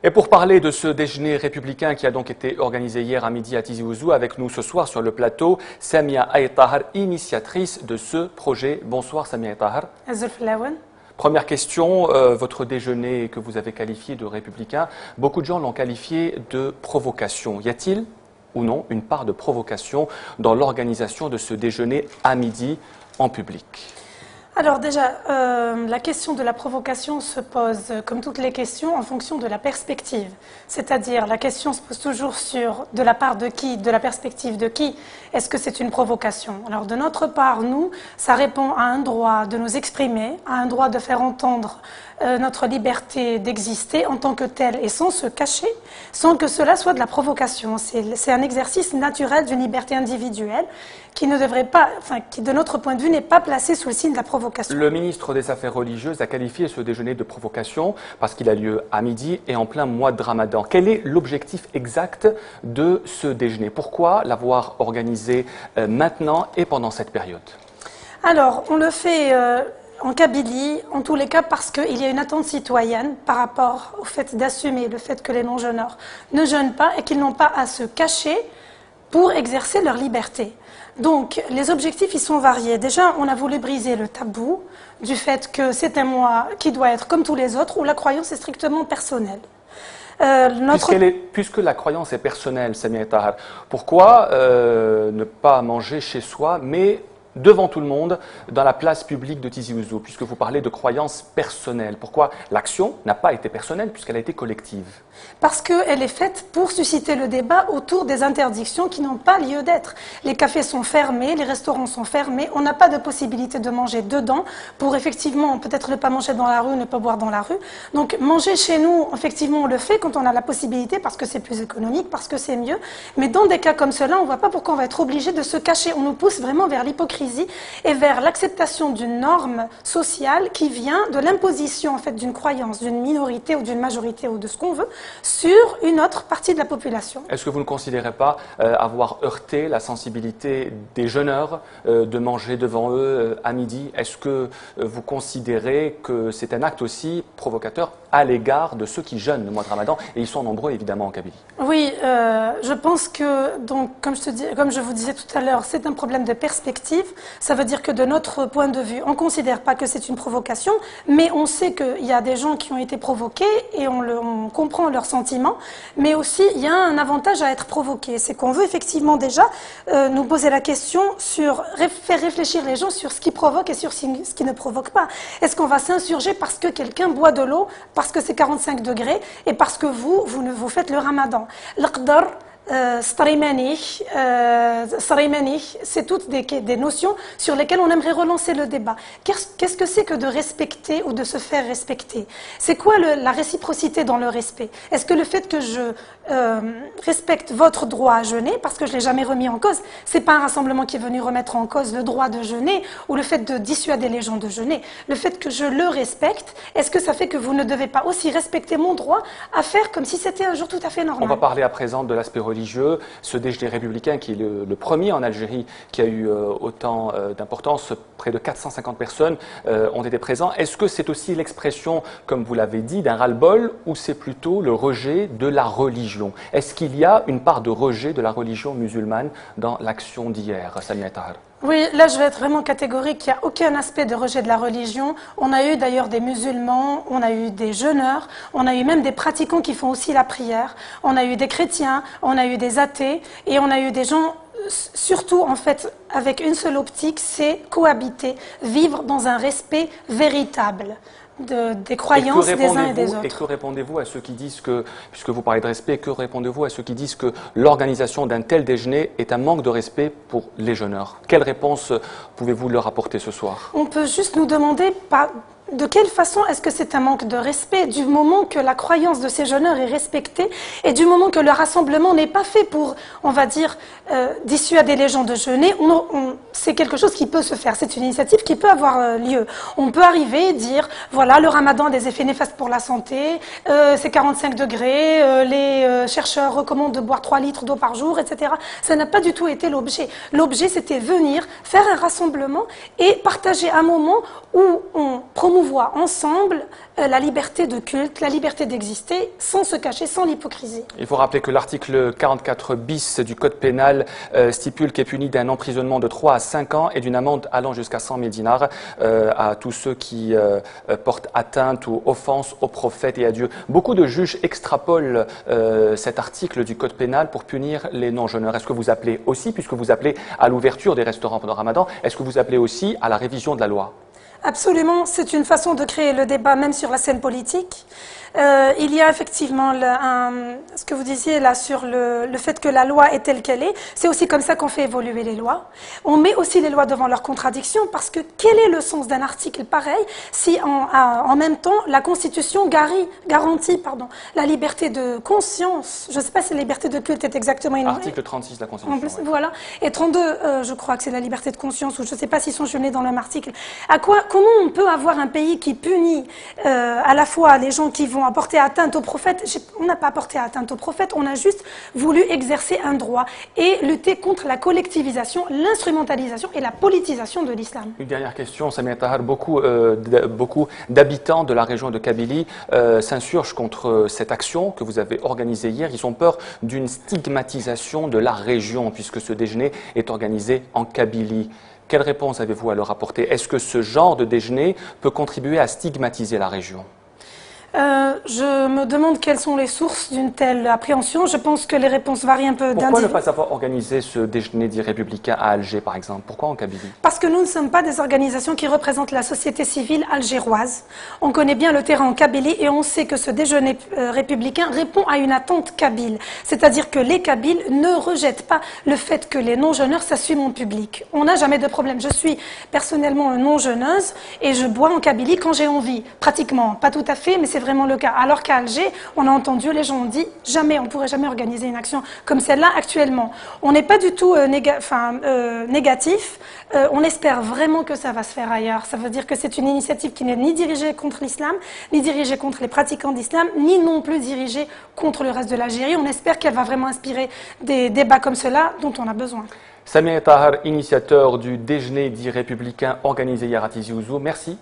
Et pour parler de ce déjeuner républicain qui a donc été organisé hier à midi à Tizi Ouzou, avec nous ce soir sur le plateau, Samia Aïtahar, initiatrice de ce projet. Bonsoir Samia Aïtahar. Première question, votre déjeuner que vous avez qualifié de républicain, beaucoup de gens l'ont qualifié de provocation. Y a-t-il ou non une part de provocation dans l'organisation de ce déjeuner à midi en public ? Alors déjà, la question de la provocation se pose, comme toutes les questions, en fonction de la perspective. C'est-à-dire, la question se pose toujours sur de la part de qui, de la perspective de qui, est-ce que c'est une provocation? Alors de notre part, nous, ça répond à un droit de nous exprimer, à un droit de faire entendre notre liberté d'exister en tant que telle et sans se cacher, sans que cela soit de la provocation. C'est un exercice naturel d'une liberté individuelle qui ne devrait pas, enfin, qui de notre point de vue n'est pas placé sous le signe de la provocation. Le ministre des Affaires religieuses a qualifié ce déjeuner de provocation parce qu'il a lieu à midi et en plein mois de Ramadan. Quel est l'objectif exact de ce déjeuner? Pourquoi l'avoir organisé maintenant et pendant cette période? Alors, on le fait en Kabylie, en tous les cas parce qu'il y a une attente citoyenne par rapport au fait d'assumer le fait que les non-jeûneurs ne jeûnent pas et qu'ils n'ont pas à se cacher pour exercer leur liberté. Donc, les objectifs, ils sont variés. Déjà, on a voulu briser le tabou du fait que c'est un mois qui doit être comme tous les autres, où la croyance est strictement personnelle. Puisque la croyance est personnelle, Samia Aïtahar, pourquoi ne pas manger chez soi, mais devant tout le monde, dans la place publique de Tizi Ouzou, puisque vous parlez de croyances personnelles? Pourquoi l'action n'a pas été personnelle, puisqu'elle a été collective? Parce qu'elle est faite pour susciter le débat autour des interdictions qui n'ont pas lieu d'être. Les cafés sont fermés, les restaurants sont fermés, on n'a pas de possibilité de manger dedans pour effectivement peut-être ne pas manger dans la rue, ne pas boire dans la rue. Donc manger chez nous, effectivement on le fait quand on a la possibilité parce que c'est plus économique, parce que c'est mieux. Mais dans des cas comme cela, on ne voit pas pourquoi on va être obligé de se cacher. On nous pousse vraiment vers l'hypocrisie et vers l'acceptation d'une norme sociale qui vient de l'imposition en fait d'une croyance, d'une minorité ou d'une majorité ou de ce qu'on veut sur une autre partie de la population. Est-ce que vous ne considérez pas avoir heurté la sensibilité des jeûneurs de manger devant eux à midi? Est-ce que vous considérez que c'est un acte aussi provocateur à l'égard de ceux qui jeûnent le mois de Ramadan, et ils sont nombreux évidemment en Kabylie? Oui, je pense que, donc, comme je vous disais tout à l'heure, c'est un problème de perspective. Ça veut dire que de notre point de vue, on ne considère pas que c'est une provocation, mais on sait qu'il y a des gens qui ont été provoqués et on comprend leurs sentiments, mais aussi il y a un avantage à être provoqué. C'est qu'on veut effectivement déjà nous poser la question sur faire réfléchir les gens sur ce qui provoque et sur ce qui ne provoque pas. Est-ce qu'on va s'insurger parce que quelqu'un boit de l'eau, parce que c'est 45 degrés et parce que vous faites le ramadan? L'Aqdar, Srimani, c'est toutes des notions sur lesquelles on aimerait relancer le débat. Qu'est-ce que c'est que de respecter ou de se faire respecter? C'est quoi la réciprocité dans le respect? Est-ce que le fait que je respecte votre droit à jeûner, parce que je ne l'ai jamais remis en cause, c'est pas un rassemblement qui est venu remettre en cause le droit de jeûner ou le fait de dissuader les gens de jeûner. Le fait que je le respecte, est-ce que ça fait que vous ne devez pas aussi respecter mon droit à faire comme si c'était un jour tout à fait normal? On va parler à présent de l'aspect religieux, ce déjeuner républicain qui est le premier en Algérie qui a eu autant d'importance, près de 450 personnes ont été présents. Est-ce que c'est aussi l'expression, comme vous l'avez dit, d'un ras-le-bol ou c'est plutôt le rejet de la religion? Est-ce qu'il y a une part de rejet de la religion musulmane dans l'action d'hier, Samia Aïtahar? Oui, là je vais être vraiment catégorique, il n'y a aucun aspect de rejet de la religion. On a eu d'ailleurs des musulmans, on a eu des jeûneurs, on a eu même des pratiquants qui font aussi la prière, on a eu des chrétiens, on a eu des athées et on a eu des gens, surtout en fait avec une seule optique, c'est cohabiter, vivre dans un respect véritable des croyances des uns et des autres. Et que répondez-vous à ceux qui disent que, puisque vous parlez de respect, que répondez-vous à ceux qui disent que l'organisation d'un tel déjeuner est un manque de respect pour les jeûneurs? Quelle réponse pouvez-vous leur apporter ce soir? On peut juste nous demander de quelle façon est-ce que c'est un manque de respect du moment que la croyance de ces jeûneurs est respectée et du moment que le rassemblement n'est pas fait pour, on va dire, dissuader les gens de jeûner? C'est quelque chose qui peut se faire, c'est une initiative qui peut avoir lieu. On peut arriver et dire, voilà, le ramadan a des effets néfastes pour la santé, c'est 45 degrés, les chercheurs recommandent de boire 3 litres d'eau par jour, etc. Ça n'a pas du tout été l'objet. L'objet, c'était venir, faire un rassemblement et partager un moment où on promouvoit promouvoient ensemble la liberté de culte, la liberté d'exister, sans se cacher, sans l'hypocrisie. Il faut rappeler que l'article 44 bis du Code pénal stipule qu'est puni d'un emprisonnement de 3 à 5 ans et d'une amende allant jusqu'à 100 000 dinars à tous ceux qui portent atteinte ou offense au prophète et à Dieu. Beaucoup de juges extrapolent cet article du Code pénal pour punir les non-jeûneurs. Est-ce que vous appelez aussi, puisque vous appelez à l'ouverture des restaurants pendant Ramadan, est-ce que vous appelez aussi à la révision de la loi? Absolument, c'est une façon de créer le débat même sur la scène politique. Il y a effectivement ce que vous disiez là sur le fait que la loi est telle qu'elle est. C'est aussi comme ça qu'on fait évoluer les lois. On met aussi les lois devant leurs contradictions parce que quel est le sens d'un article pareil si en même temps la Constitution garantit la liberté de conscience. Je ne sais pas si la liberté de culte est exactement une... Article 36 de la Constitution. En plus, oui. Voilà. Et 32, je crois que c'est la liberté de conscience, ou je ne sais pas s'ils sont jumelés dans le même article. Comment on peut avoir un pays qui punit à la fois les gens qui vont apporter atteinte au prophète? On n'a pas apporté atteinte au prophète, on a juste voulu exercer un droit et lutter contre la collectivisation, l'instrumentalisation et la politisation de l'islam. Une dernière question, Samia Tahar. Beaucoup d'habitants de la région de Kabylie s'insurgent contre cette action que vous avez organisée hier. Ils ont peur d'une stigmatisation de la région puisque ce déjeuner est organisé en Kabylie. Quelle réponse avez-vous à leur apporter? Est-ce que ce genre de déjeuner peut contribuer à stigmatiser la région? Je me demande quelles sont les sources d'une telle appréhension. Je pense que les réponses varient un peu. Pourquoi ne pas avoir organisé ce déjeuner dit républicain à Alger, par exemple? Pourquoi en Kabylie? Parce que nous ne sommes pas des organisations qui représentent la société civile algéroise. On connaît bien le terrain en Kabylie et on sait que ce déjeuner républicain répond à une attente kabyle. C'est-à-dire que les Kabyles ne rejettent pas le fait que les non-jeûneurs s'assument en public. On n'a jamais de problème. Je suis personnellement non-jeûneuse et je bois en Kabylie quand j'ai envie. Pratiquement, pas tout à fait, mais c'est vraiment le cas. Alors qu'à Alger, on a entendu, les gens ont dit jamais, on ne pourrait jamais organiser une action comme celle-là actuellement. On n'est pas du tout négatif. On espère vraiment que ça va se faire ailleurs. Ça veut dire que c'est une initiative qui n'est ni dirigée contre l'islam, ni dirigée contre les pratiquants d'islam, ni non plus dirigée contre le reste de l'Algérie. On espère qu'elle va vraiment inspirer des débats comme cela dont on a besoin. Samia Tahar, initiateur du déjeuner dit républicain organisé hier à Tizi Ouzou. Merci.